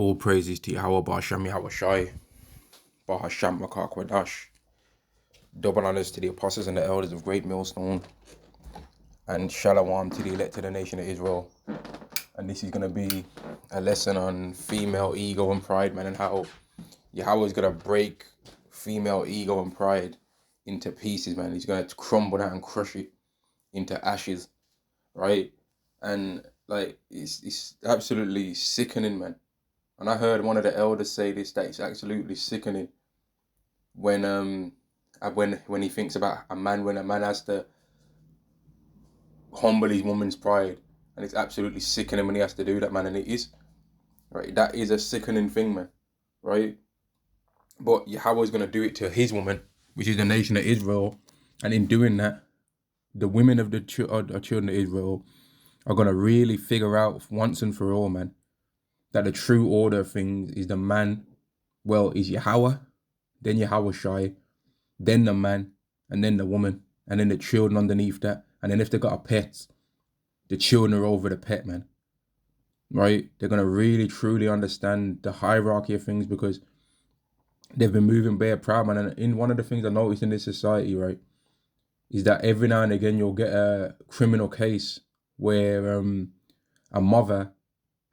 All praises to Yahweh Ba'Shem Yahweh Shai, Bahasham Makak. Double honors to the apostles and the elders of Great Millstone, and Shalom to the elected nation of Israel. And this is going to be a lesson on female ego and pride, man, and how Yahweh is going to break female ego and pride into pieces, man. He's going to crumble that and crush it into ashes, right? And like, it's absolutely sickening, man. And I heard one of the elders say this, that it's absolutely sickening when he thinks about when a man has to humble his woman's pride, and it's absolutely sickening when he has to do that, man. And it is, right? That is a sickening thing, man, right? But Yahweh's gonna do it to his woman, which is the nation of Israel, and in doing that, the women of the children of Israel are gonna really figure out once and for all, man, that the true order of things is the man, is Yahweh, then Yahweh Shai, then the man, and then the woman, and then the children underneath that. And then if they got a pet, the children are over the pet, man. Right? They're going to really, truly understand the hierarchy of things, because they've been moving bare proud, man. And in one of the things I noticed in this society, right, is that every now and again you'll get a criminal case where a mother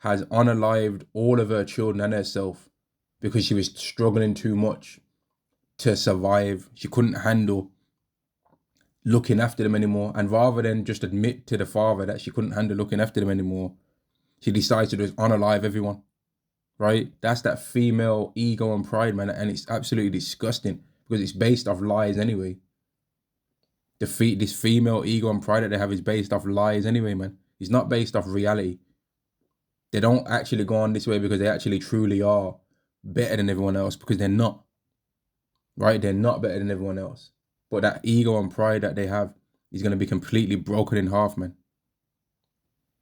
has unalived all of her children and herself because she was struggling too much to survive. She couldn't handle looking after them anymore. And rather than just admit to the father that she couldn't handle looking after them anymore, she decides to just unalive everyone, right? That's that female ego and pride, man. And it's absolutely disgusting because it's based off lies anyway. This female ego and pride that they have is based off lies anyway, man. It's not based off reality. They don't actually go on this way because they actually truly are better than everyone else, because they're not. Right? They're not better than everyone else. But that ego and pride that they have is going to be completely broken in half, man.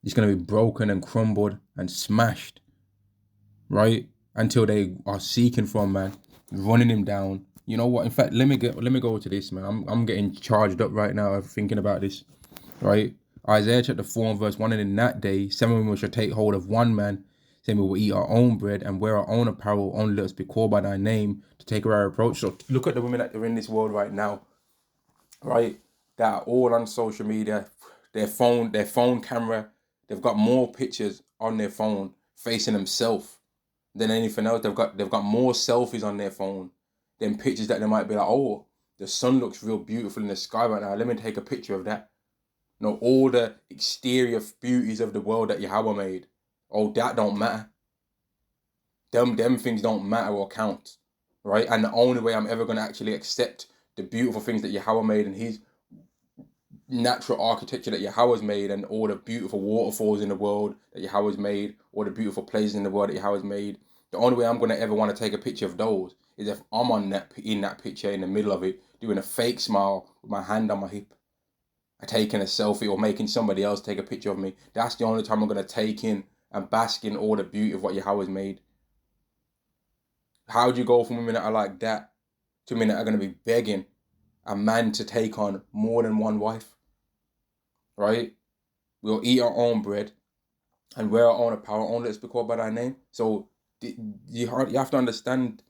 It's going to be broken and crumbled and smashed, right? Until they are seeking for him, man, running him down. You know what? In fact, let me go to this, man. I'm getting charged up right now thinking about this, right? Isaiah chapter 4 and verse 1, and in that day, 7 women shall take hold of one man, saying, we will eat our own bread and wear our own apparel, only let us be called by thy name to take away our reproach. So look at the women that are in this world right now, right? That are all on social media, their phone camera, they've got more pictures on their phone facing themselves than anything else. They've got more selfies on their phone than pictures that they might be like, oh, the sun looks real beautiful in the sky right now, let me take a picture of that. No, all the exterior beauties of the world that Yahweh made, oh, that don't matter. Them things don't matter or count, right? And the only way I'm ever going to actually accept the beautiful things that Yahweh made and his natural architecture that Yahweh's made, and all the beautiful waterfalls in the world that Yahweh's made, all the beautiful places in the world that Yahweh's made, the only way I'm going to ever want to take a picture of those is if I'm in that picture in the middle of it, doing a fake smile with my hand on my hip, taking a selfie, or making somebody else take a picture of me. That's the only time I'm going to take in and bask in all the beauty of what Yahweh's made. How do you go from women that are like that to women that are going to be begging a man to take on more than one wife, right? We'll eat our own bread and wear our own apparel, only let's be called by thy name. So you have to understand,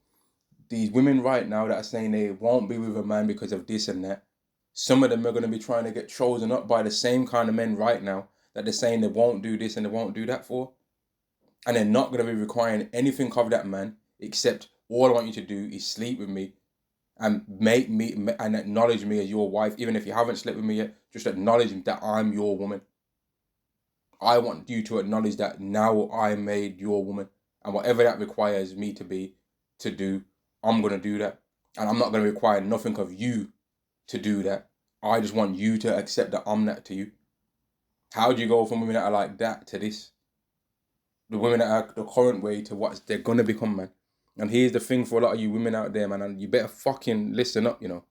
these women right now that are saying they won't be with a man because of this and that, some of them are going to be trying to get chosen up by the same kind of men right now that they're saying they won't do this and they won't do that for. And they're not going to be requiring anything of that man except, all I want you to do is sleep with me and make me and acknowledge me as your wife. Even if you haven't slept with me yet, just acknowledge that I'm your woman. I want you to acknowledge that now I made your woman, and whatever that requires me to do, I'm going to do that. And I'm not going to require nothing of you to do that. I just want you to accept that I'm that to you. How do you go from women that are like that to this? The women that are the current way to what they're going to become, man. And here's the thing for a lot of you women out there, man, and you better fucking listen up, you know.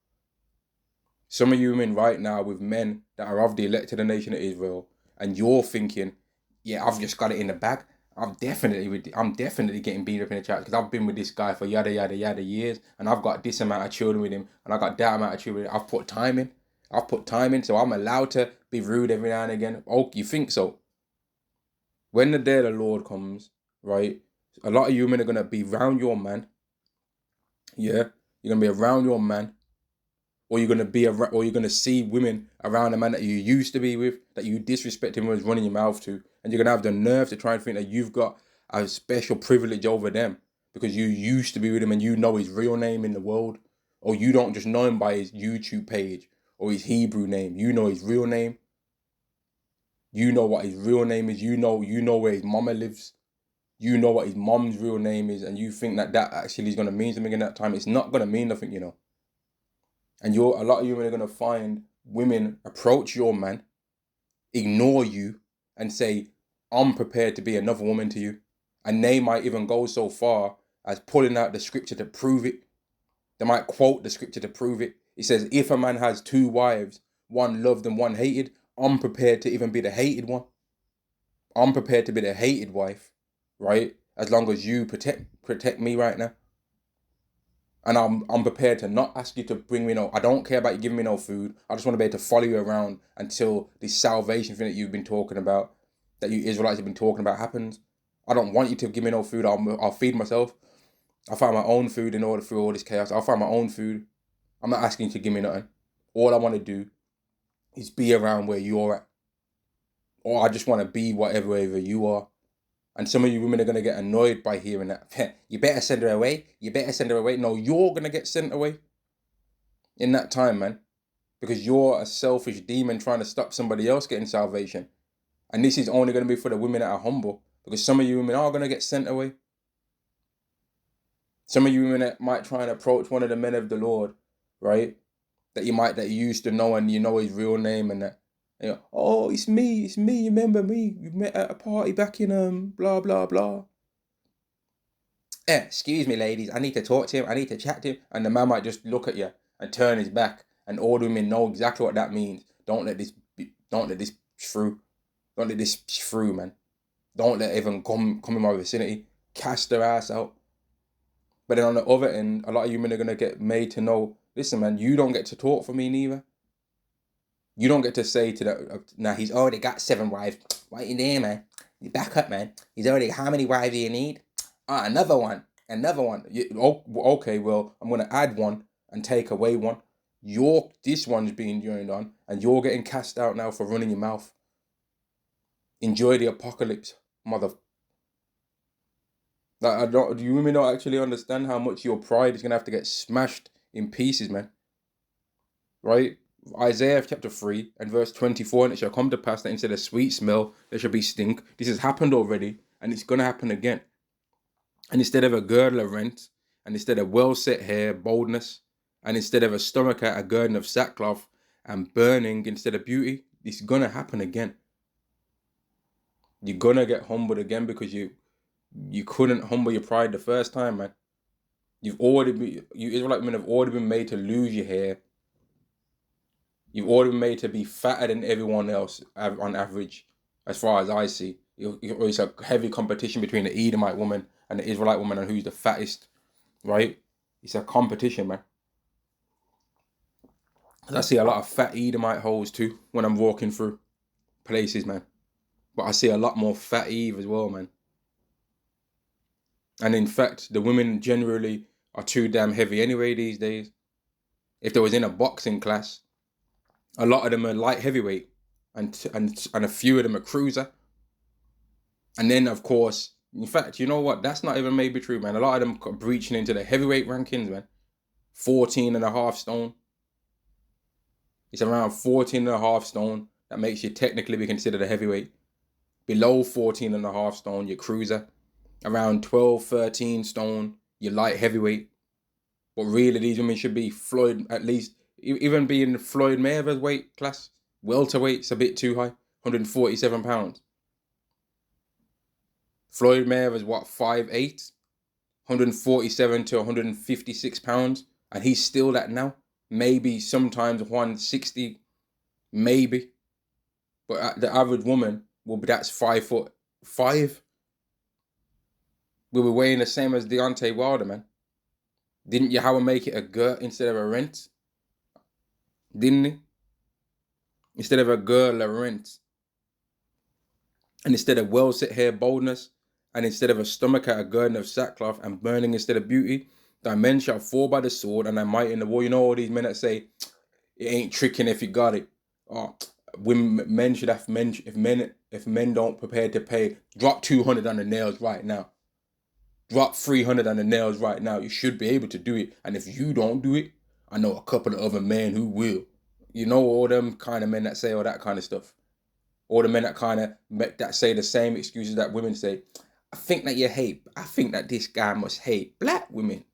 Some of you women right now with men that are of the elected nation of Israel, and you're thinking, yeah, I've just got it in the bag. I'm definitely getting beat up in the chat because I've been with this guy for yada yada yada years, and I've got this amount of children with him, and I got that amount of children with him. I've put time in, so I'm allowed to be rude every now and again. Oh, you think so? When the day of the Lord comes, right, A lot of you women are gonna be around your man. Yeah, you're gonna be around your man, or you're gonna see women around the man that you used to be with, that you disrespected and was running your mouth to, and you're gonna have the nerve to try and think that you've got a special privilege over them because you used to be with him and you know his real name in the world, or you don't just know him by his YouTube page or his Hebrew name. You know his real name. You know what his real name is. You know where his mama lives. You know what his mom's real name is, and you think that that actually is gonna mean something in that time. It's not gonna mean nothing, you know. And a lot of you are gonna find women approach your man, ignore you, and say, "I'm prepared to be another woman to you," and they might even go so far as pulling out the scripture to prove it. They might quote the scripture to prove it. It says, "If a man has two wives, one loved and one hated, I'm prepared to even be the hated one. I'm prepared to be the hated wife, right? As long as you protect me right now." And I'm prepared to not ask you to bring me no. I don't care about you giving me no food. I just want to be able to follow you around until this salvation thing that you've been talking about, that you Israelites have been talking about, happens. I don't want you to give me no food. I'll feed myself. I'll find my own food in order through all this chaos. I'll find my own food. I'm not asking you to give me nothing. All I want to do is be around where you're at, or I just want to be whatever you are. And some of you women are going to get annoyed by hearing that. You better send her away. You better send her away. No, you're going to get sent away in that time, man. Because you're a selfish demon trying to stop somebody else getting salvation. And this is only going to be for the women that are humble. Because some of you women are going to get sent away. Some of you women that might try and approach one of the men of the Lord, right? That you used to know, and you know his real name, and that, you know, "Oh, it's me, you remember me? We met at a party back in blah blah blah. Excuse me, ladies, I need to talk to him, I need to chat to him." And the man might just look at you and turn his back, and all the women know exactly what that means. Don't let this through. Don't let this through, man. Don't let it even come in my vicinity. Cast their ass out. But then on the other end, a lot of you men are gonna get made to know, listen, man, you don't get to talk for me neither. You don't get to say to that, "Nah, he's already got 7 wives. Why you there, man? You back up, man. He's already, how many wives do you need? Another one. Okay, well, I'm going to add one and take away one. This one's being joined on, and you're getting cast out now for running your mouth. Enjoy the apocalypse, mother." Like, do you women not actually understand how much your pride is going to have to get smashed in pieces, man? Right? Isaiah chapter 3 and verse 24, "And it shall come to pass that instead of sweet smell, there shall be stink." This has happened already, and it's going to happen again. "And instead of a girdle of rent, and instead of well set hair, boldness, and instead of a stomacher, a girdle of sackcloth, and burning instead of beauty." It's going to happen again. You're going to get humbled again because you couldn't humble your pride the first time, man. You Israelite men have already been made to lose your hair. You've already been made to be fatter than everyone else on average, as far as I see. It's a heavy competition between the Edomite woman and the Israelite woman on who's the fattest, right? It's a competition, man. I see a lot of fat Edomite hoes too when I'm walking through places, man. But I see a lot more fat Eve as well, man. And in fact, the women generally are too damn heavy anyway these days. If they was in a boxing class, a lot of them are light heavyweight, and a few of them are cruiser. And then, of course, in fact, you know what? That's not even maybe true, man. A lot of them are breaching into the heavyweight rankings, man. 14 and a half stone. It's around 14 and a half stone that makes you technically be considered a heavyweight. Below 14 and a half stone, you're cruiser. Around 12, 13 stone, you're light heavyweight. But really, these women should be Floyd, at least, even being Floyd Mayweather's weight class. Welterweight's a bit too high, 147 pounds. Floyd Mayweather's what, 5'8", 147 to 156 pounds, and he's still that now. Maybe sometimes 160, maybe. But the average woman that's 5'5". We were weighing the same as Deontay Wilder, man. Didn't Yahweh make it a girt instead of a rent? Didn't he? Instead of a girdle, a rent. And instead of well set hair, boldness, and instead of a stomach at a girding of sackcloth, and burning instead of beauty. Thy men shall fall by the sword, and thy might in the war. You know all these men that say it ain't tricking if you got it. Oh, men should have men. If men don't prepare to pay, drop 200 on the nails right now. Drop 300 on the nails right now. You should be able to do it. And if you don't do it, I know a couple of other men who will. You know all them kind of men that say all that kind of stuff. All the men that say the same excuses that women say. I think that this guy must hate black women.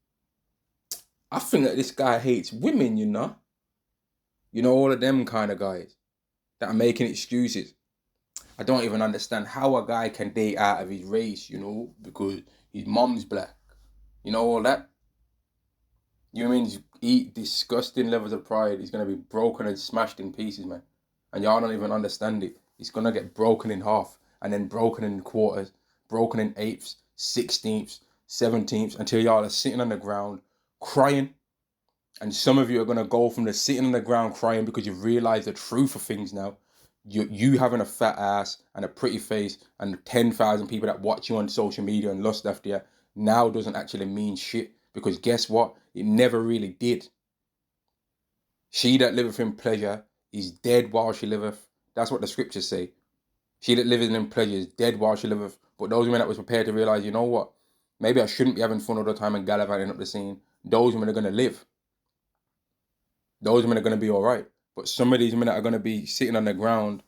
I think that this guy hates women, you know. You know, all of them kind of guys that are making excuses. I don't even understand how a guy can date out of his race, you know, because his mom's black. You know, all that. You know what I mean? Eat disgusting levels of pride. He's going to be broken and smashed in pieces, man. And y'all don't even understand it. He's going to get broken in half, and then broken in quarters, broken in eighths, 16ths, 17ths, until y'all are sitting on the ground crying. And some of you are going to go from the sitting on the ground crying because you've realized the truth of things now. You having a fat ass and a pretty face and 10,000 people that watch you on social media and lust after you now doesn't actually mean shit. Because guess what? It never really did. She that liveth in pleasure is dead while she liveth. That's what the scriptures say. She that liveth in pleasure is dead while she liveth. But those women that was prepared to realize, you know what? Maybe I shouldn't be having fun all the time and gallivanting up the scene. Those women are going to live. Those women are going to be all right. But some of these women that are going to be sitting on the ground,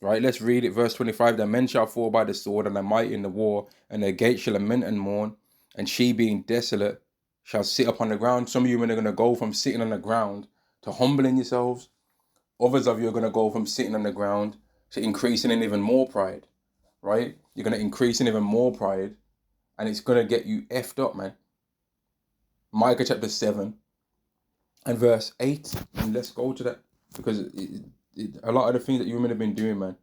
right? Let's read it. Verse 25. The men shall fall by the sword, and the might in the war, and the gate shall lament and mourn, and she being desolate shall sit upon the ground. Some of you men are going to go from sitting on the ground to humbling yourselves. Others of you are going to go from sitting on the ground to increasing in even more pride, right? You're going to increase in even more pride, and it's going to get you effed up, man. Micah chapter 7 and verse 8. And let's go to that, because a lot of the things that you women have been doing, man,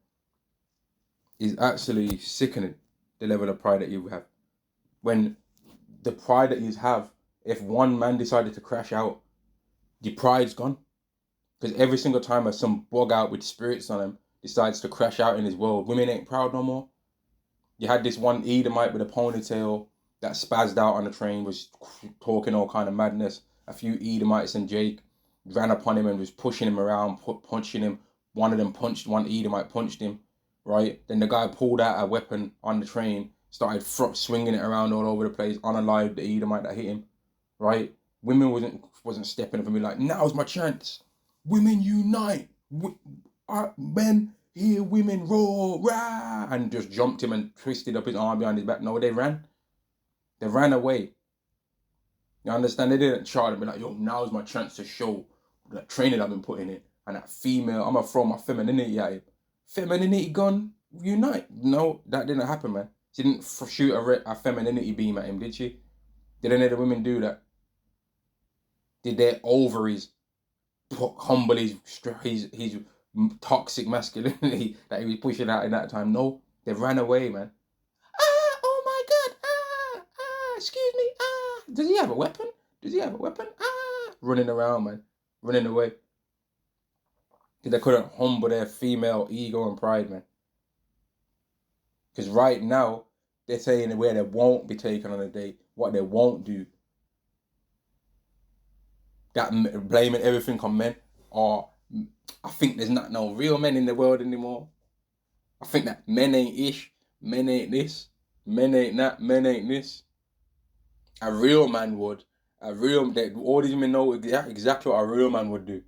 is actually sickening, the level of pride that you have. When the pride that you have, if one man decided to crash out, the pride's gone. Because every single time some bug out with spirits on him decides to crash out in his world, women ain't proud no more. You had this one Edomite with a ponytail that spazzed out on the train, was talking all kind of madness. A few Edomites and Jake ran upon him and was pushing him around, punching him. One of them punched, one Edomite punched him, right? Then the guy pulled out a weapon on the train, started swinging it around all over the place, unalived the Edomite that hit him, right? Women wasn't stepping up and be like, now's my chance. Women unite. Men hear women roar, rah, and just jumped him and twisted up his arm behind his back. No, they ran. They ran away. You understand? They didn't try to be like, yo, now's my chance to show that training I've been putting in. And that female, I'm going to throw my femininity at him. Femininity gone, unite. No, that didn't happen, man. She didn't shoot a femininity beam at him, did she? Did any of the women do that? Did their ovaries humble his toxic masculinity that he was pushing out in that time? No, they ran away, man. Oh my God, excuse me, does he have a weapon? Running around, man, running away. Because they couldn't humble their female ego and pride, man. Because right now, they're saying where they won't be taken on a date, what they won't do. That blaming everything on men, or I think there's not no real men in the world anymore. I think that men ain't ish, men ain't this, men ain't that, men ain't this. A real man would. All these men know exactly what a real man would do.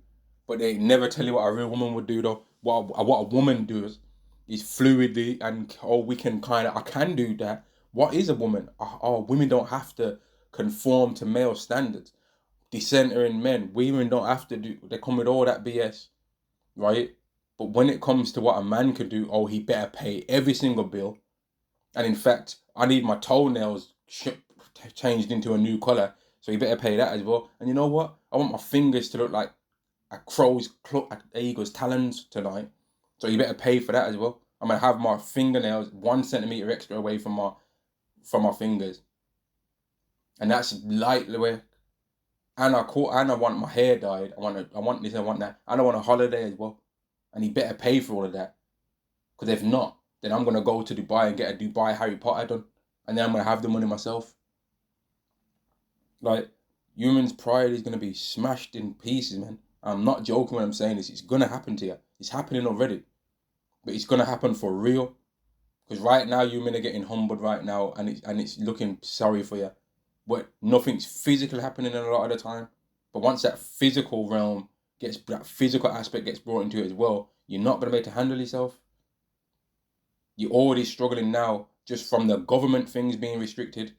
But they never tell you what a real woman would do, though. What a woman does is fluidly, and I can do that. What is a woman? Women don't have to conform to male standards. Decentering men, women don't have to do. They come with all that BS, right? But when it comes to what a man could do, he better pay every single bill. And in fact, I need my toenails changed into a new colour, so you better pay that as well. And you know what? I want my fingers to look like a eagle's talons tonight, so you better pay for that as well. I'm gonna have my fingernails 1 centimeter extra away from my fingers, and that's lightly way. And I want my hair dyed. I want this, I want that. And I want a holiday as well. And he better pay for all of that. Because if not, then I'm going to go to Dubai and get a Dubai Harry Potter done. and then I'm gonna have the money myself. Like, humans' pride is gonna be smashed in pieces, man. I'm not joking when I'm saying this. It's gonna happen to you. It's happening already, but it's gonna happen for real. Because right now, humans are getting humbled right now, and it's looking sorry for you. But nothing's physical happening a lot of the time. But once that physical realm that physical aspect gets brought into it as well, you're not gonna be able to handle yourself. You're already struggling now just from the government things being restricted,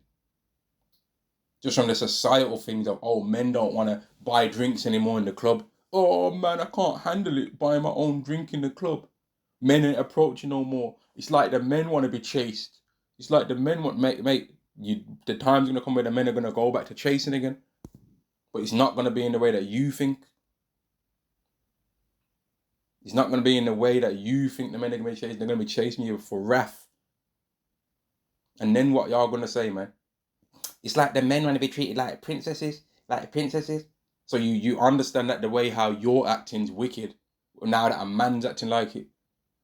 just from the societal things of, oh, men don't want to buy drinks anymore in the club. Oh man, I can't handle it buying my own drink in the club. Men ain't approaching no more. It's like the men want to be chased. It's like the men want mate. The time's gonna come where the men are gonna go back to chasing again, but it's not gonna be in the way that you think. It's not gonna be in the way that you think the men are gonna be chasing. They're gonna be chasing you for wrath. And then what y'all gonna say, man? It's like the men want to be treated like princesses, So you understand that the way how you're acting's wicked now that a man's acting like it.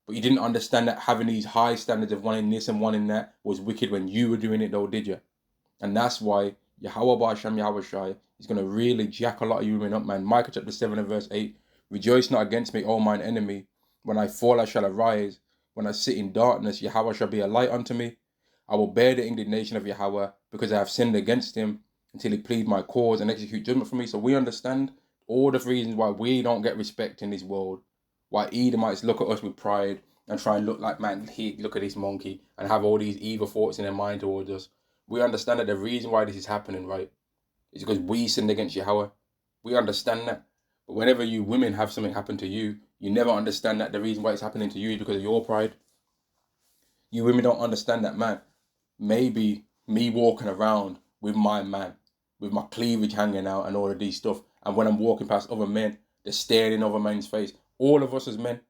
But you didn't understand that having these high standards of wanting this and wanting that was wicked when you were doing it though, did you? And that's why Yahweh Ba'Shem Yahweh Shai is going to really jack a lot of you women up, man. Micah chapter 7 and verse 8. Rejoice not against me, O mine enemy. When I fall, I shall arise. When I sit in darkness, Yahweh shall be a light unto me. I will bear the indignation of Yahweh because I have sinned against him until he plead my cause and execute judgment for me. So we understand all the reasons why we don't get respect in this world. Why Edomites look at us with pride and try and look like, man, look at this monkey, and have all these evil thoughts in their mind towards us. We understand that the reason why this is happening, right, is because we sinned against Yahweh. We understand that. But whenever you women have something happen to you, you never understand that the reason why it's happening to you is because of your pride. You women don't understand that, man. Maybe me walking around with my man, with my cleavage hanging out and all of these stuff, and when I'm walking past other men, they're staring in other men's face. All of us as men,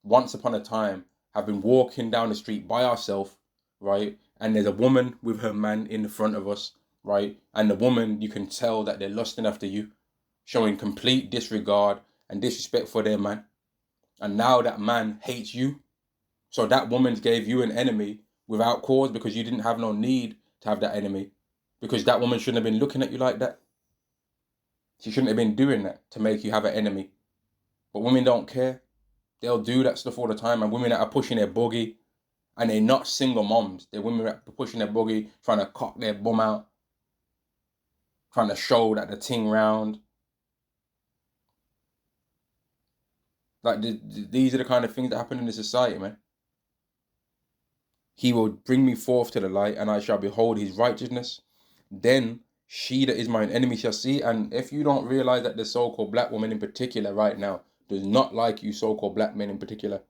once upon a time, have been walking down the street by ourselves, right? And there's a woman with her man in the front of us, right? And the woman, you can tell that they're lusting after you, showing complete disregard and disrespect for their man. And now that man hates you. So that woman gave you an enemy without cause because you didn't have no need to have that enemy. Because that woman shouldn't have been looking at you like that. She shouldn't have been doing that to make you have an enemy. But women don't care. They'll do that stuff all the time. And women that are pushing their buggy, and they're not single moms. They're women that are pushing their buggy, trying to cock their bum out, trying to show that the ting round. Like, these are the kind of things that happen in the society, man. He will bring me forth to the light, and I shall behold his righteousness. Then she that is mine enemy shall see. And if you don't realize that the so-called black woman in particular right now does not like you so-called black men in particular,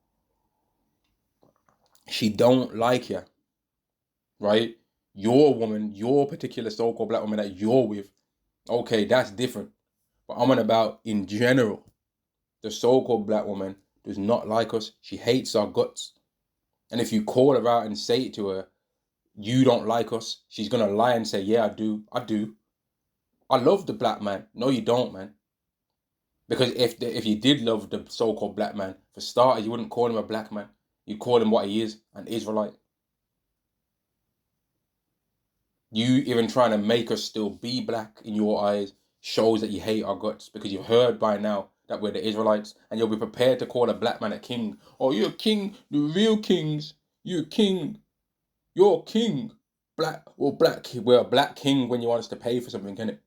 she don't like you, right? Your woman, your particular so-called black woman that you're with, okay, that's different. But I'm on about in general. The so-called black woman does not like us. She hates our guts. And if you call her out and say it to her, you don't like us, she's going to lie and say, yeah, I do. I love the black man. No, you don't, man. Because if you did love the so-called black man, for starters, you wouldn't call him a black man. You'd call him what he is, an Israelite. You even trying to make us still be black in your eyes shows that you hate our guts, because you've heard by now that we're the Israelites, and you'll be prepared to call a black man a king. Oh, you're a king, the real kings. You're a king. You're a king. We're a black king when you want us to pay for something, can it?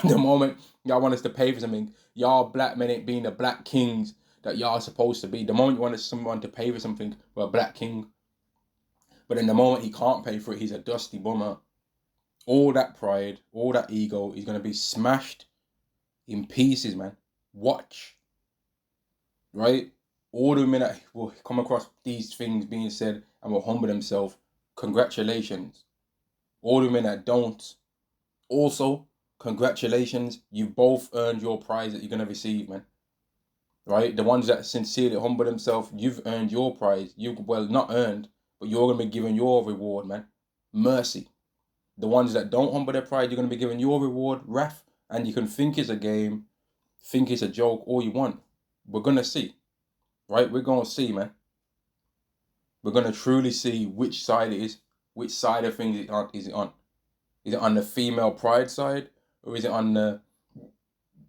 The moment y'all want us to pay for something, y'all black men ain't being the black kings that y'all are supposed to be. The moment you want someone to pay for something, we're a black king. But in the moment he can't pay for it, he's a dusty bummer. All that pride, all that ego is going to be smashed in pieces, man. Watch. Right? All the women that will come across these things being said and will humble themselves, congratulations. All the women that don't, also, congratulations. You both earned your prize that you're going to receive, man. Right? The ones that sincerely humble themselves, you've earned your prize. Well, not earned, but you're going to be given your reward, man. Mercy. The ones that don't humble their pride, you're going to be given your reward, wrath. And you can think it's a game, think it's a joke, all you want. We're going to see. Right? We're going to see, man. We're going to truly see which side it is. which side of things is it on? Is it on the female pride side, or is it on the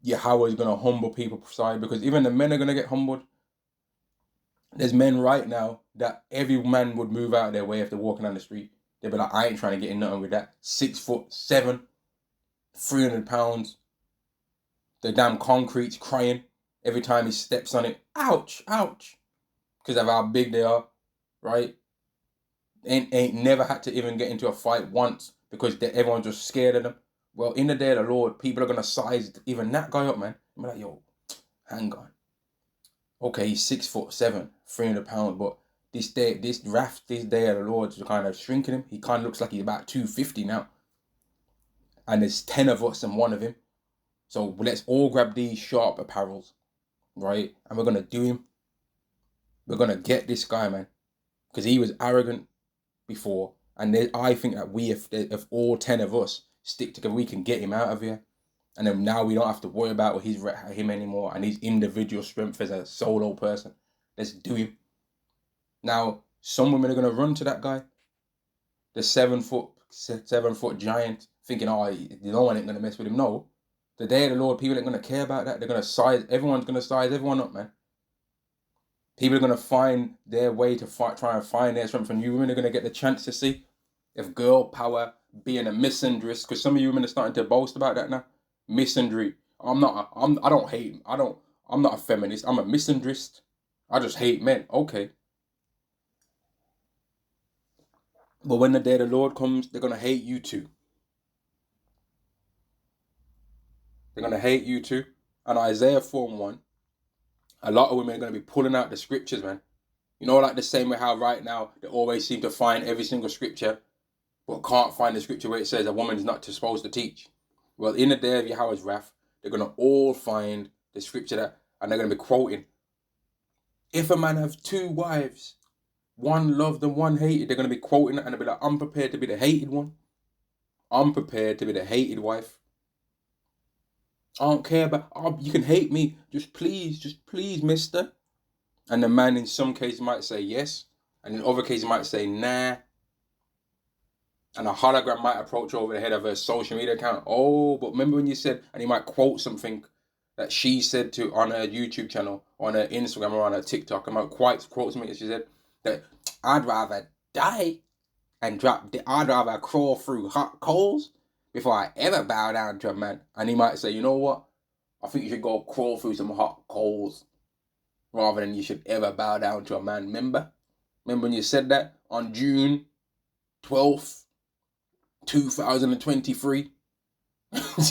Yahweh's gonna humble people side? Because even the men are gonna get humbled. There's men right now that every man would move out of their way if they're walking down the street. They'd be like, I ain't trying to get in nothing with that. 6'7", 300 pounds. The damn concrete's crying every time he steps on it. Ouch, ouch. Because of how big they are, right? Ain't never had to even get into a fight once because everyone's just scared of them. Well, in the day of the Lord, people are going to size even that guy up, man. I'm like, yo, hang on. Okay, he's 6'7", 300 pounds, but this day of the Lord is kind of shrinking him. He kind of looks like he's about 250 now. And there's 10 of us and one of him. So let's all grab these sharp apparels, right? And we're going to do him. We're going to get this guy, man. Because he was arrogant before. And I think that if all 10 of us stick together, we can get him out of here. And then now we don't have to worry about him anymore and his individual strength as a solo person. Let's do him. Now, some women are going to run to that guy, the 7 foot giant, thinking, oh, no one ain't going to mess with him. No. The day of the Lord, people ain't going to care about that. They're going to everyone's going to size everyone up, man. People are going to find their way to try and find their strength. And you women are going to get the chance to see if girl power being a misandrist, because some of you women are starting to boast about that now. Misandry. I'm not a feminist. I'm a misandrist. I just hate men. Okay. But when the day of the Lord comes, they're going to hate you too. They're going to hate you too. And Isaiah 4:1, a lot of women are going to be pulling out the scriptures, man. You know, like the same way how right now they always seem to find every single scripture, but can't find the scripture where it says a woman is not supposed to teach. Well, in the day of Yahweh's wrath, they're going to all find the scripture and they're going to be quoting. If a man have 2 wives, one loved and one hated, they're going to be quoting it and they'll be like, I'm prepared to be the hated one. I'm prepared to be the hated wife. I don't care about, you can hate me. Just please, mister. And the man in some cases might say yes. And in other cases might say nah. And a hologram might approach over the head of her social media account. Oh, but remember when you said, and he might quote something that she said on her YouTube channel, on her Instagram, or on her TikTok. And might quote something that she said that I'd rather die and I'd rather crawl through hot coals before I ever bow down to a man. And he might say, you know what? I think you should go crawl through some hot coals rather than you should ever bow down to a man. Remember when you said that on June 12th? 2023, you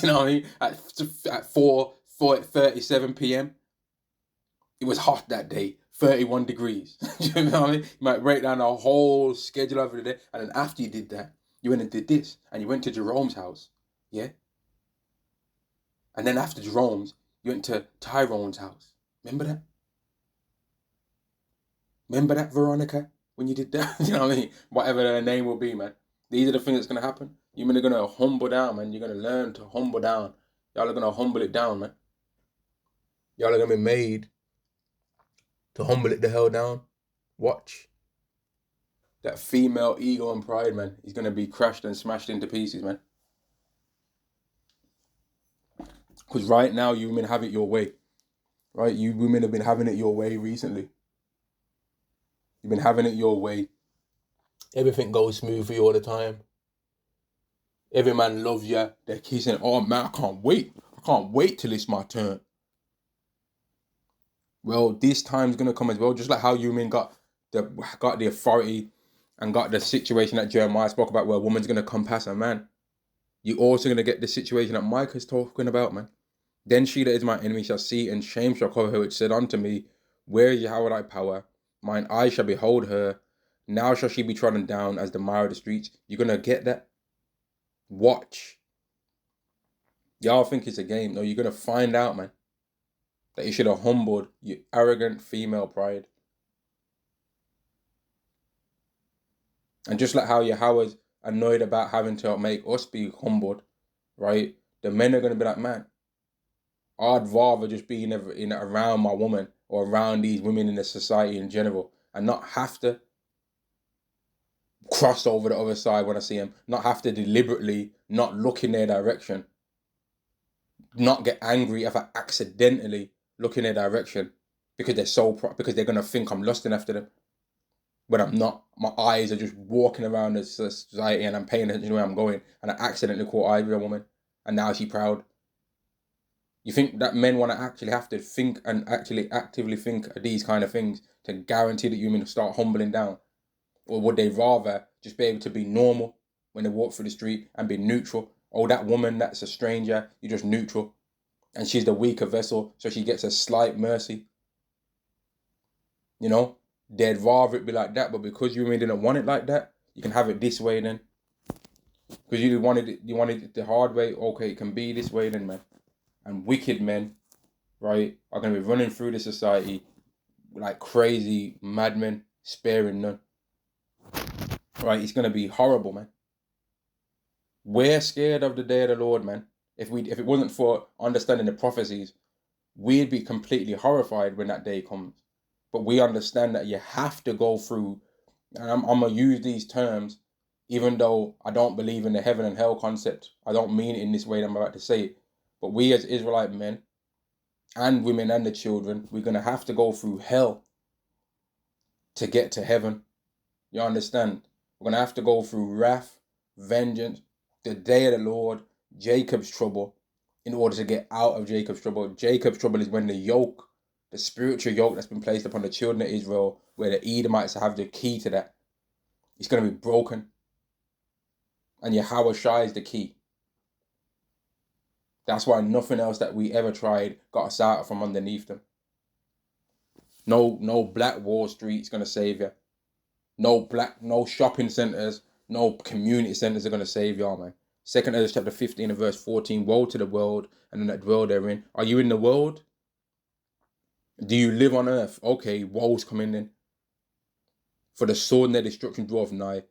know what I mean? At 4:37 p.m. It was hot that day, 31 degrees. You know what I mean? You might break down the whole schedule over the day, and then after you did that, you went and did this, and you went to Jerome's house, yeah? And then after Jerome's, you went to Tyrone's house. Remember that? Remember that, Veronica? When you did that? You know what I mean? Whatever their name will be, man. These are the things that's going to happen. You men are going to humble down, man. You're going to learn to humble down. Y'all are going to humble it down, man. Y'all are going to be made to humble it the hell down. Watch. That female ego and pride, man, is going to be crushed and smashed into pieces, man. Because right now, you women have it your way. Right? You women have been having it your way recently. You've been having it your way. Everything goes smooth for you all the time. Every man loves you. They're kissing. Oh man, I can't wait. I can't wait till it's my turn. Well, this time's gonna come as well. Just like how you men got the authority and got the situation that Jeremiah spoke about, where a woman's gonna come past a man. You're also gonna get the situation that Micah's talking about, man. Then she that is my enemy shall see, and shame shall cover her, which said unto me, where is Yahweh thy power? Mine eyes shall behold her. Now shall she be trodden down as the mire of the streets. You're gonna get that. Watch. Y'all think it's a game. No, you're going to find out, man, that you should have humbled your arrogant female pride. And just like how Yahweh's annoyed about having to make us be humbled, right? The men are going to be like, man, I'd rather just be around my woman or around these women in the society in general and not have to cross over the other side when I see them, not have to deliberately not look in their direction, not get angry if I accidentally look in their direction because because they're gonna think I'm lusting after them. But I'm not. My eyes are just walking around the society and I'm paying attention to where I'm going, and I accidentally caught eyes with a woman, and now she's proud. You think that men want to actually have to think and actually actively think of these kind of things to guarantee that women start humbling down? Or would they rather just be able to be normal when they walk through the street and be neutral? Oh, that woman that's a stranger, you're just neutral. And she's the weaker vessel, so she gets a slight mercy. You know? They'd rather it be like that, but because you really didn't want it like that, you can have it this way then. Because you wanted it the hard way, okay, it can be this way then, man. And wicked men, right, are going to be running through the society like crazy madmen, sparing none. Right, it's going to be horrible, man. We're scared of the day of the Lord, man. If it wasn't for understanding the prophecies, we'd be completely horrified when that day comes. But we understand that you have to go through, and I'm going to use these terms, even though I don't believe in the heaven and hell concept. I don't mean it in this way that I'm about to say it. But we as Israelite men and women and the children, we're going to have to go through hell to get to heaven. You understand? We're going to have to go through wrath, vengeance, the day of the Lord, Jacob's trouble, in order to get out of Jacob's trouble. Jacob's trouble is when the yoke, the spiritual yoke that's been placed upon the children of Israel, where the Edomites have the key to that, it's going to be broken. And Yahweh Shai is the key. That's why nothing else that we ever tried got us out from underneath them. No Black Wall Street is going to save you. No shopping centers, no community centers are going to save y'all, man. 2 Ezra chapter 15 and verse 14, woe to the world and them that dwell therein. Are you in the world? Do you live on earth? Okay, woe's coming in. For the sword and their destruction draweth nigh,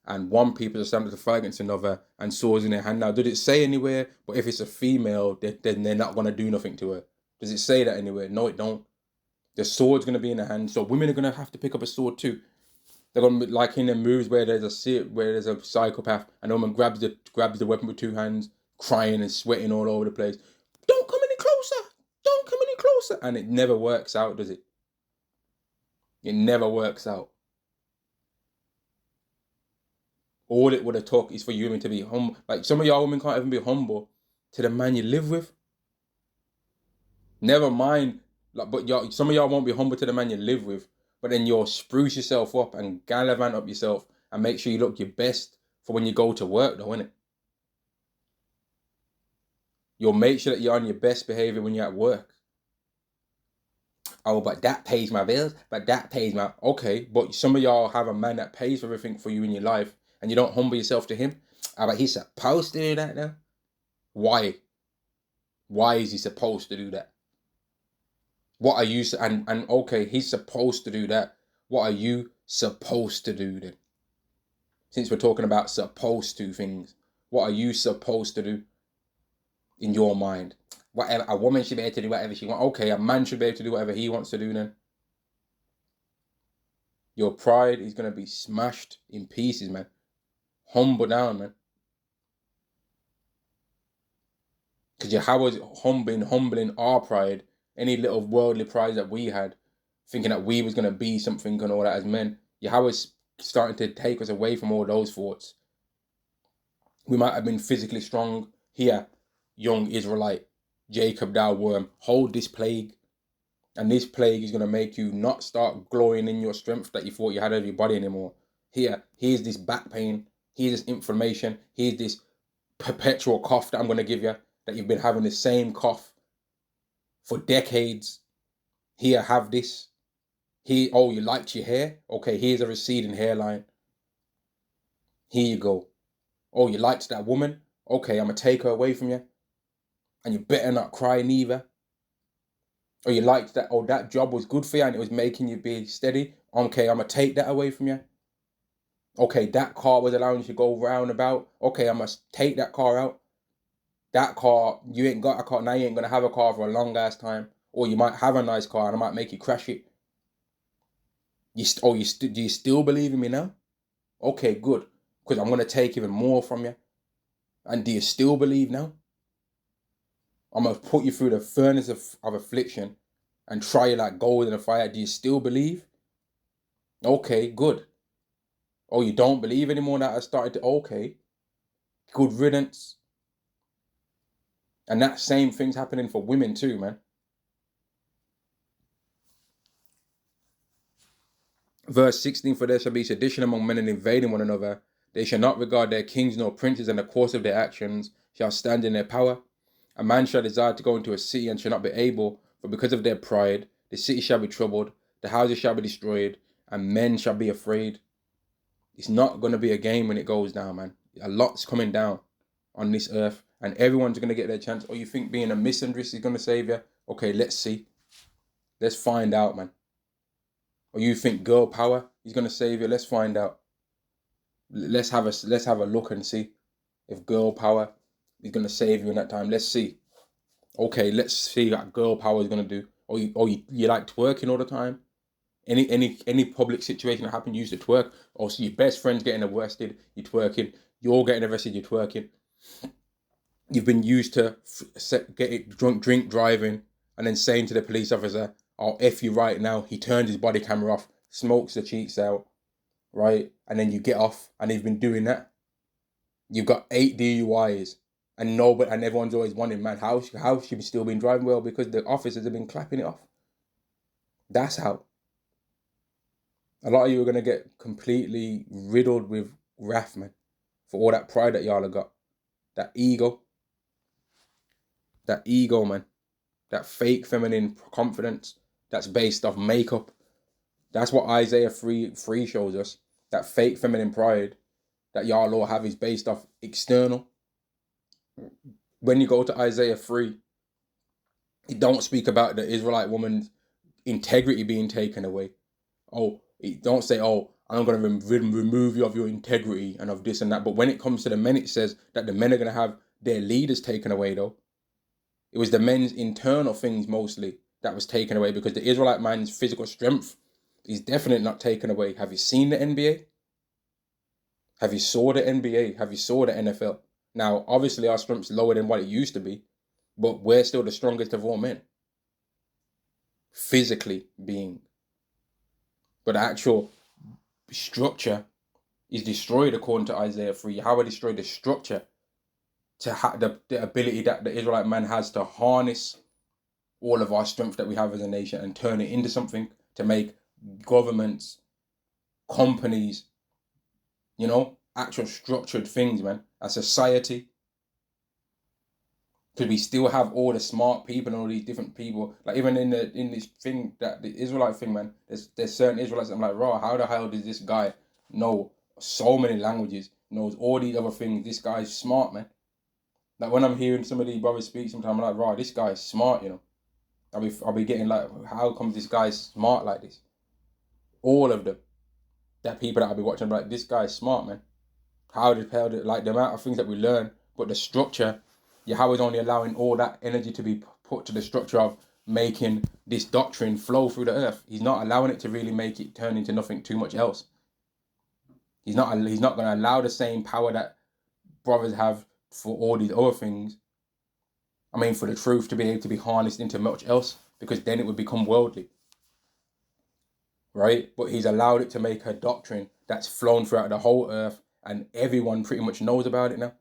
and one people are standing to fight against another, and swords in their hand. Now, did it say anywhere, but if it's a female, then they're not going to do nothing to her? Does it say that anywhere? No, it don't. The sword's going to be in their hand, so women are going to have to pick up a sword too. They're going to be like in the movies where there's a psychopath, and the woman grabs the weapon with two hands, crying and sweating all over the place. Don't come any closer! Don't come any closer! And it never works out, does it? It never works out. All it would have took is for you women to be humble. Like, some of y'all women can't even be humble to the man you live with. Never mind, but some of y'all won't be humble to the man you live with. But then you'll spruce yourself up and gallivant up yourself and make sure you look your best for when you go to work, though, innit? You'll make sure that you're on your best behavior when you're at work. Oh, but that pays my bills. But that pays my... Okay, but some of y'all have a man that pays for everything for you in your life and you don't humble yourself to him. Oh, but he's supposed to do that now? Why? Why is he supposed to do that? What are you... And okay, he's supposed to do that. What are you supposed to do then? Since we're talking about supposed to things, what are you supposed to do in your mind? Whatever, a woman should be able to do whatever she wants. Okay, a man should be able to do whatever he wants to do then. Your pride is going to be smashed in pieces, man. Humble down, man. Because Yahweh's humbling our pride, any little worldly pride that we had, thinking that we was going to be something and all that as men. Yahweh's starting to take us away from all those thoughts. We might have been physically strong here, young Israelite. Jacob, thou worm, hold this plague. And this plague is going to make you not start glowing in your strength that you thought you had over your body anymore. Here's this back pain. Here's this inflammation. Here's this perpetual cough that I'm going to give you, that you've been having the same cough for decades. Here, have this. Here, oh, you liked your hair? Okay, here's a receding hairline. Here you go. Oh, you liked that woman? Okay, I'm going to take her away from you. And you better not cry neither. Or you liked that, oh, that job was good for you and it was making you be steady. Okay, I'm going to take that away from you. Okay, that car was allowing you to go round about. Okay, I must take that car out. That car, you ain't got a car, now you ain't going to have a car for a long ass time. Or you might have a nice car and I might make you crash it. Do you still believe in me now? Okay, good. Because I'm going to take even more from you. And do you still believe now? I'm going to put you through the furnace of affliction and try you like gold in a fire. Do you still believe? Okay, good. Oh, you don't believe anymore that I started to... Okay, good riddance. And that same thing's happening for women too, man. Verse 16, for there shall be sedition among men and invading one another. They shall not regard their kings nor princes, and the course of their actions shall stand in their power. A man shall desire to go into a city and shall not be able, for because of their pride, the city shall be troubled, the houses shall be destroyed, and men shall be afraid. It's not going to be a game when it goes down, man. A lot's coming down on this earth, and everyone's going to get their chance. Oh, you think being a misandrist is going to save you? Okay, let's see. Let's find out, man. Or you think girl power is going to save you? Let's find out. Let's have a look and see if girl power is going to save you in that time. Let's see. Okay, let's see what girl power is going to do. Or you like twerking all the time? Any public situation that happened, you used to twerk. Or so your best friend's getting arrested, you're twerking. You're getting arrested, you're twerking. You've been used to drink driving, and then saying to the police officer, "I'll F you right now." He turns his body camera off, smokes the cheeks out, right? And then you get off, and he's been doing that. You've got 8 DUIs, and everyone's always wondering, man, how she still been driving? Well, because the officers have been clapping it off. That's how. A lot of you are going to get completely riddled with wrath, man, for all that pride that y'all have got. That ego, man. That fake feminine confidence that's based off makeup. That's what Isaiah 3 shows us. That fake feminine pride that y'all all have is based off external. When you go to Isaiah 3, it don't speak about the Israelite woman's integrity being taken away. Oh, it don't say, oh, I'm going to remove you of your integrity and of this and that. But when it comes to the men, it says that the men are going to have their leaders taken away, though. It was the men's internal things mostly that was taken away, because the Israelite man's physical strength is definitely not taken away. Have you seen the NBA? Have you saw the NBA? Have you saw the NFL? Now, obviously, our strength's lower than what it used to be, but we're still the strongest of all men. Physically being. But the actual structure is destroyed according to Isaiah 3. How I destroyed the structure to have the ability that the Israelite man has to harness all of our strength that we have as a nation and turn it into something to make governments, companies, actual structured things, man. A society. Because we still have all the smart people and all these different people. Like even in this thing, that the Israelite thing, man, there's certain Israelites that I'm like, raw, how the hell does this guy know so many languages, knows all these other things? This guy's smart, man. Like when I'm hearing some of these brothers speak, sometimes I'm like, raw, this guy's smart, I'll be getting like, how comes this guy's smart like this? All of them. That people that I'll be watching, I'm like, this guy's smart, man. How the hell like the amount of things that we learn, but the structure, Yahweh's only allowing all that energy to be put to the structure of making this doctrine flow through the earth. He's not allowing it to really make it turn into nothing too much else. He's not going to allow the same power that brothers have for all these other things. I mean, for the truth to be able to be harnessed into much else, because then it would become worldly. Right? But he's allowed it to make a doctrine that's flown throughout the whole earth, and everyone pretty much knows about it now.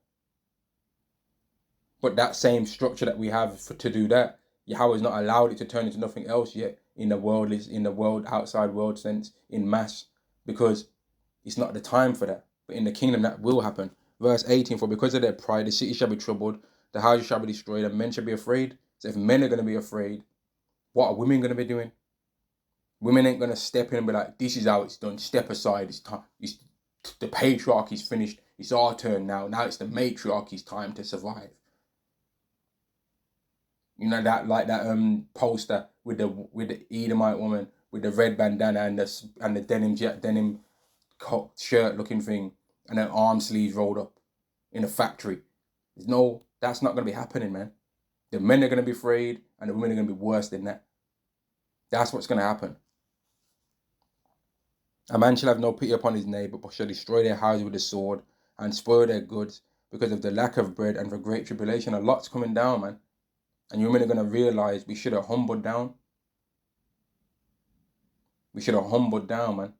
But that same structure that we have to do that, Yahweh's not allowed it to turn into nothing else yet in the outside world sense, in mass, because it's not the time for that. But in the kingdom, that will happen. Verse 18, for because of their pride, the city shall be troubled, the houses shall be destroyed, and men shall be afraid. So if men are going to be afraid, what are women going to be doing? Women ain't going to step in and be like, this is how it's done. Step aside. It's time. The patriarchy's finished. It's our turn now. Now it's the matriarchy's time to survive. You know that, like that poster with the Edomite woman with the red bandana and the denim shirt looking thing and her arm sleeves rolled up in a factory. That's not going to be happening, man. The men are going to be afraid and the women are going to be worse than that. That's what's going to happen. A man shall have no pity upon his neighbour, but shall destroy their houses with the sword and spoil their goods because of the lack of bread and for great tribulation. A lot's coming down, man. And you're really going to realize we should have humbled down. We should have humbled down, man.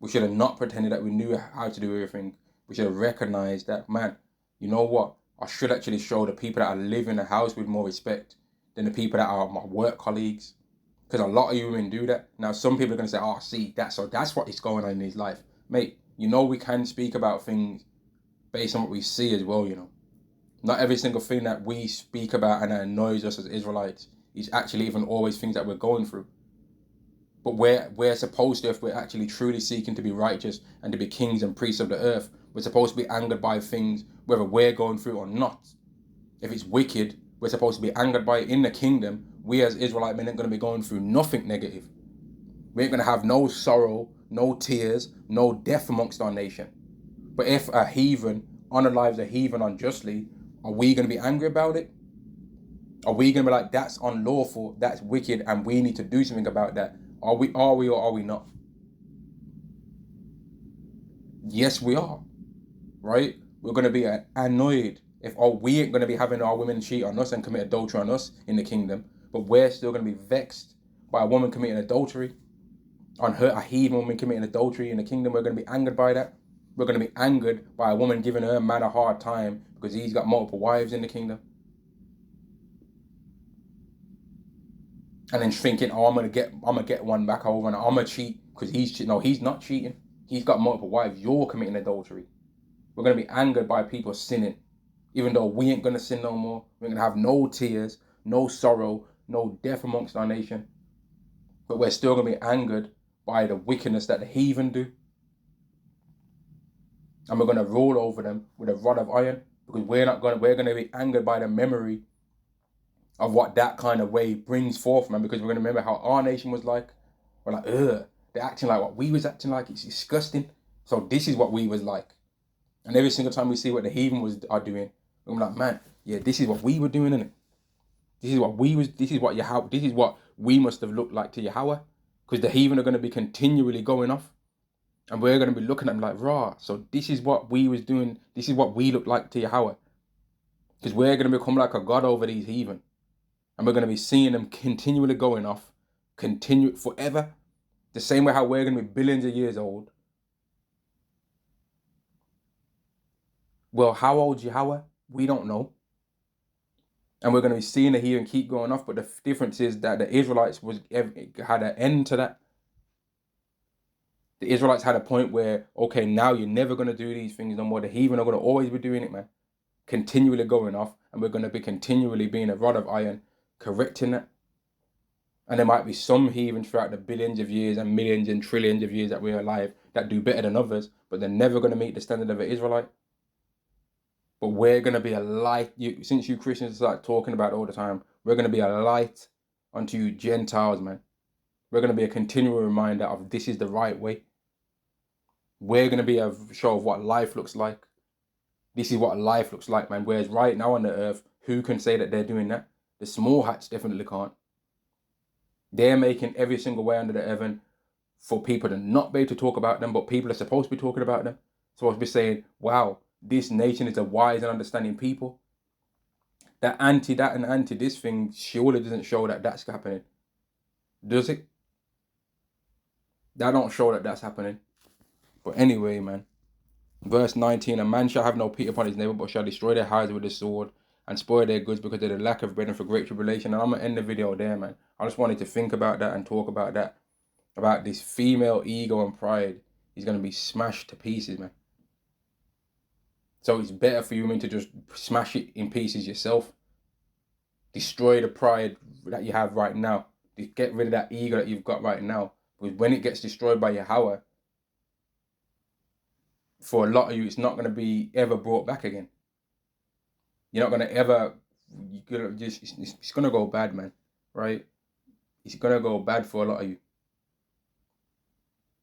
We should have not pretended that we knew how to do everything. We should have recognized that, man, you know what? I should actually show the people that I live in the house with more respect than the people that are my work colleagues. Because a lot of you women do that. Now, some people are going to say, oh, see, that's what is going on in his life. Mate, you know we can speak about things based on what we see as well, you know. Not every single thing that we speak about and that annoys us as Israelites is actually even always things that we're going through. But we're supposed to, if we're actually truly seeking to be righteous and to be kings and priests of the earth, we're supposed to be angered by things whether we're going through or not. If it's wicked, we're supposed to be angered by it in the kingdom. We as Israelite men ain't going to be going through nothing negative. We ain't going to have no sorrow, no tears, no death amongst our nation. But if a heathen unalives a heathen unjustly, are we going to be angry about it? Are we going to be like, that's unlawful, that's wicked, and we need to do something about that? Are we or are we not? Yes, we are, right? We're going to be annoyed if we ain't going to be having our women cheat on us and commit adultery on us in the kingdom, but we're still going to be vexed by a woman committing adultery on her, a heathen woman committing adultery in the kingdom. We're going to be angered by that. We're going to be angered by a woman giving her man a hard time because he's got multiple wives in the kingdom. And then thinking, oh, I'm gonna get one back over and I'm gonna cheat because he's cheating. No, he's not cheating. He's got multiple wives. You're committing adultery. We're gonna be angered by people sinning, even though we ain't gonna sin no more. We're gonna have no tears, no sorrow, no death amongst our nation. But we're still gonna be angered by the wickedness that the heathen do, and we're gonna rule over them with a rod of iron because we're gonna be angered by the memory of what that kind of way brings forth, man, because we're going to remember how our nation was like. We're like, ugh, they're acting like what we was acting like. It's disgusting. So this is what we was like. And every single time we see what the heathen are doing, we're like, man, yeah, this is what we were doing, innit? This is what we must have looked like to Yahweh. Because the heathen are going to be continually going off. And we're going to be looking at them like, rah, so this is what we was doing. This is what we look like to Yahweh. Because we're going to become like a god over these heathen. And we're going to be seeing them continually going off, continue forever. The same way how we're going to be billions of years old. Well, how old's Yahweh? We don't know. And we're going to be seeing the heathen keep going off. But the difference is that the Israelites had an end to that. The Israelites had a point where, okay, now you're never going to do these things no more. The heathen are going to always be doing it, man. Continually going off. And we're going to be continually being a rod of iron, correcting that. And there might be some heathen throughout the billions of years and millions and trillions of years that we're alive that do better than others, but they're never going to meet the standard of an Israelite. But we're going to be a light. Since you Christians start talking about it all the time, we're going to be a light unto you Gentiles, man. We're going to be a continual reminder of this is the right way. We're going to be a show of what life looks like. This is what life looks like, man. Whereas right now on the earth, who can say that they're doing that? The small hats definitely can't. They're making every single way under the heaven for people to not be able to talk about them, but people are supposed to be talking about them. Supposed to be saying, wow, this nation is a wise and understanding people. That anti-that and anti-this thing surely doesn't show that that's happening. Does it? That don't show that that's happening. But anyway, man. Verse 19, a man shall have no pity upon his neighbor, but shall destroy their houses with the sword and spoil their goods because of the lack of bread and for great tribulation. And I'm going to end the video there, man. I just wanted to think about that and talk about that. About this female ego and pride is going to be smashed to pieces, man. So it's better for you, man, to just smash it in pieces yourself. Destroy the pride that you have right now. Get rid of that ego that you've got right now. Because when it gets destroyed by Yahweh, for a lot of you, it's not going to be ever brought back again. You're not going to ever, it's going to go bad, man, right? It's going to go bad for a lot of you.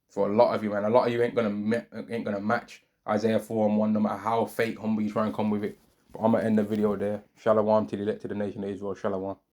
For a lot of you, man. A lot of you ain't going to match Isaiah 4:1, no matter how fake humble you try and come with it. But I'm going to end the video there. Shalom to the elect to the nation of Israel. Shalom.